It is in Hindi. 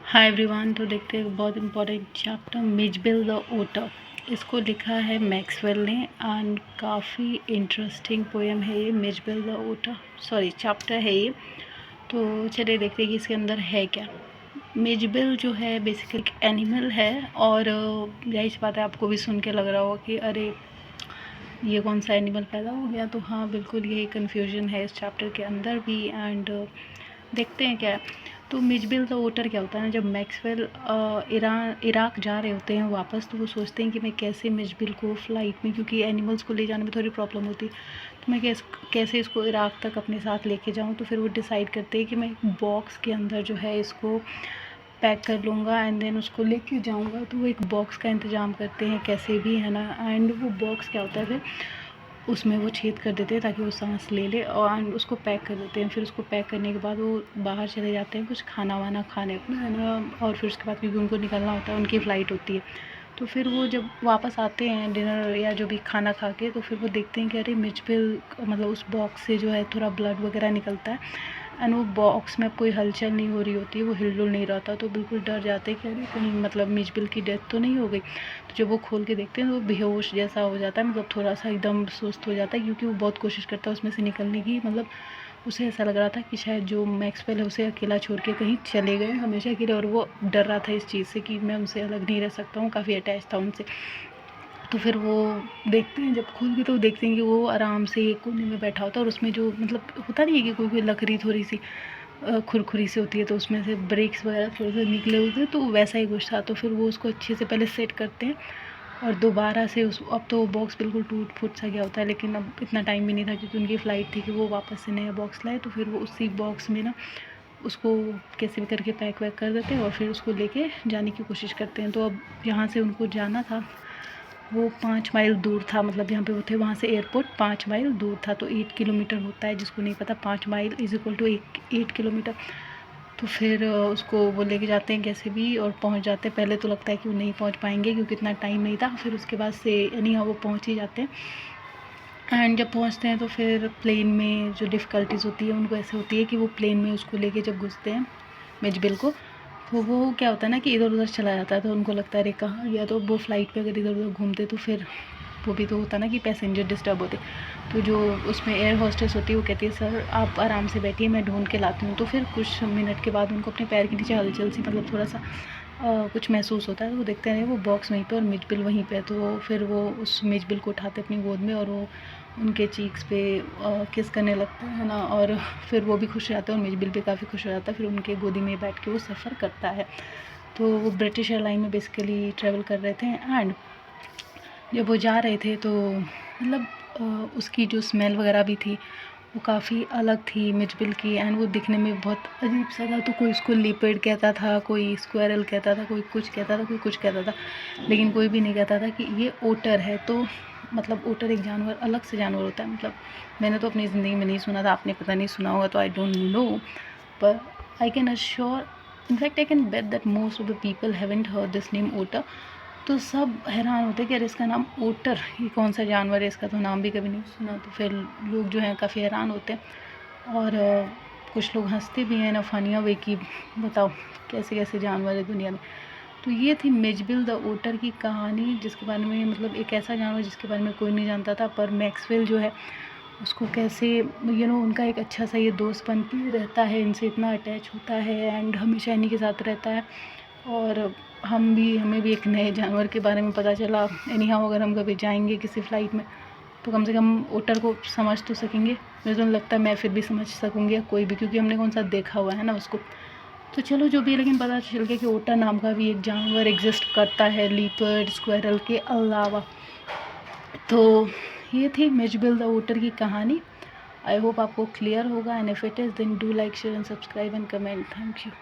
Hi everyone. तो देखते हैं बहुत इंपॉर्टेंट चैप्टर मिजबिल द ओटर। इसको लिखा है मैक्सवेल ने एंड काफ़ी इंटरेस्टिंग पोएम है ये Mijbil the otter, sorry chapter है ये। तो चलिए देखते हैं कि इसके अंदर है क्या। मिजबिल जो है बेसिकली एक एनिमल है और यही सी बात है, आपको भी सुन के लग रहा होगा कि अरे ये कौन सा एनिमल पैदा हो गया। तो हाँ, बिल्कुल यही कन्फ्यूजन है इस चैप्टर के अंदर भी। एंड देखते हैं क्या है। तो मिजबिल द ओटर क्या होता है ना, जब मैक्सवेल इराक जा रहे होते हैं वापस, तो वो सोचते हैं कि मैं कैसे मिजबिल को फ़्लाइट में, क्योंकि एनिमल्स को ले जाने में थोड़ी प्रॉब्लम होती है, तो मैं कैसे इसको इराक तक अपने साथ लेके जाऊँ। तो फिर वो डिसाइड करते हैं कि मैं एक बॉक्स के अंदर जो है इसको पैक कर लूँगा एंड देन उसको लेके जाऊँगा। तो वो एक बॉक्स का इंतज़ाम करते हैं कैसे भी, है ना। एंड वो बॉक्स क्या होता है, फिर उसमें वो छेद कर देते हैं ताकि वो सांस ले ले और उसको पैक कर देते हैं। फिर उसको पैक करने के बाद वो बाहर चले जाते हैं कुछ खाना वाना खाने अपना, है ना। और फिर उसके बाद क्योंकि उनको निकलना होता है, उनकी फ़्लाइट होती है, तो फिर वो जब वापस आते हैं डिनर या जो भी खाना खा के, तो फिर वो देखते हैं कि अरे मिजबिल मतलब उस बॉक्स से जो है थोड़ा ब्लड वगैरह निकलता है एंड वो बॉक्स में कोई हलचल नहीं हो रही होती है, वो हिलडुल नहीं रहा था। तो बिल्कुल डर जाते हैं कि अरे कहीं मतलब मिजबिल की डेथ तो नहीं हो गई। तो जब वो खोल के देखते हैं तो वो बेहोश जैसा हो जाता है, मतलब थोड़ा सा एकदम सुस्त हो जाता है, क्योंकि वो बहुत कोशिश करता है उसमें से निकलने की। मतलब उसे ऐसा लग रहा था कि शायद जो मैक्सवेल है उसे अकेला छोड़ के कहीं चले गए हमेशा के लिए, और वो डर रहा था इस चीज़ से कि मैं उनसे अलग नहीं रह सकता हूँ, काफ़ी अटैच था उनसे। तो फिर वो देखते हैं, जब खोल के तो देखते हैं कि वो आराम से एक कोने में बैठा होता है, और उसमें जो मतलब होता नहीं है कि कोई कोई लकड़ी थोड़ी सी खुरखुरी से होती है, तो उसमें से ब्रेक्स वगैरह थोड़े से निकले होते हैं, तो वैसा ही कुछ था। तो फिर वो उसको अच्छे से पहले सेट करते हैं और दोबारा से उस अब तो बॉक्स बिल्कुल टूट फूट सा गया होता है, लेकिन अब इतना टाइम भी नहीं था क्योंकि उनकी फ़्लाइट थी कि वो वापस से नया बॉक्स लाए। तो फिर वो उसी बॉक्स में ना उसको कैसे भी करके पैक वैक कर देते हैं और फिर उसको लेके जाने की कोशिश करते हैं। तो अब यहाँ से उनको जाना था, वो 5 माइल दूर था, मतलब जहाँ पे वो थे वहाँ से एयरपोर्ट 5 माइल दूर था। तो 8 किलोमीटर होता है, जिसको नहीं पता 5 mile is equal to 8 kilometre. तो फिर उसको वो लेके जाते हैं कैसे भी और पहुँच जाते हैं। पहले तो लगता है कि वो नहीं पहुँच पाएंगे क्योंकि इतना टाइम नहीं था, फिर उसके बाद से यानी हाँ वो पहुँच ही जाते हैं। एंड जब पहुँचते हैं तो फिर प्लेन में जो डिफ़िकल्टीज़ होती है उनको ऐसे होती है कि वो प्लेन में उसको लेके जब घुसते हैं मिजबिल को, तो वो क्या होता है ना कि इधर उधर चला जाता है। तो उनको लगता है अरे कहाँ गया। तो वो फ़्लाइट पे अगर इधर उधर घूमते तो फिर वो भी तो होता है ना कि पैसेंजर डिस्टर्ब होते। तो जो उसमें एयर होस्टेस होती है वो कहती है सर आप आराम से बैठिए, मैं ढूंढ के लाती हूँ। तो फिर कुछ मिनट के बाद उनको अपने पैर के नीचे हलचल सी, मतलब थोड़ा सा कुछ महसूस होता है। तो वो देखते हैं वो बॉक्स वहीं पे और मिजबिल वहीं पे। तो फिर वो उस मिजबिल को उठाते अपनी गोद में और वो उनके चीक्स पे किस करने लगता है ना। और फिर वो भी खुश हो जाता है और मिजबिल भी काफ़ी खुश हो जाता है। फिर उनके गोदी में बैठ के वो सफ़र करता है। तो वो ब्रिटिश एयरलाइन में बेसिकली ट्रैवल कर रहे थे एंड जब वो जा रहे थे तो मतलब उसकी जो स्मेल वगैरह भी थी वो काफ़ी अलग थी मिजबिल की, एंड वो दिखने में बहुत अजीब सा था। तो कोई उसको लिपर्ड कहता था, कोई स्क्वेरल कहता था, कोई कुछ कहता था, कोई कुछ कहता था, लेकिन कोई भी नहीं कहता था कि ये ओटर है। तो मतलब ओटर एक जानवर, अलग से जानवर होता है। मतलब मैंने तो अपनी ज़िंदगी में नहीं सुना था, आपने पता नहीं सुना होगा, तो आई डोंट नो, पर I can assure, in fact I can bet that most of the people haven't heard this name author. तो सब हैरान होते कि अरे इसका नाम ओटर, ये कौन सा जानवर है, इसका तो नाम भी कभी नहीं सुना। तो फिर लोग जो हैं काफ़ी हैरान होते हैं और कुछ लोग हंसते भी हैं ना, फनिया वे कि बताओ कैसे कैसे जानवर है दुनिया में। तो ये थी मिजबिल द ओटर की कहानी, जिसके बारे में मतलब एक ऐसा जानवर जिसके बारे में कोई नहीं जानता था, पर मैक्सवेल जो है उसको कैसे उनका एक अच्छा सा ये दोस्त बन के रहता है, इनसे इतना अटैच होता है एंड हमेशा इन्हीं के साथ रहता है। और हमें भी एक नए जानवर के बारे में पता चला। एनी हाउ अगर हम कभी जाएंगे किसी फ़्लाइट में तो कम से कम ओटर को समझ तो सकेंगे। मुझे तो लगता है मैं फिर भी समझ सकूँगी या कोई भी, क्योंकि हमने कौन सा देखा हुआ है ना उसको। तो चलो जो भी है, लेकिन पता चल गया कि ओटर नाम का भी एक जानवर एग्जिस्ट करता है लीपर्ड स्क्वेरल के अलावा। तो ये थी मिजबिल द ओटर की कहानी। आई होप आपको क्लियर होगा, and if it is then do like share and subscribe and comment. Thank you.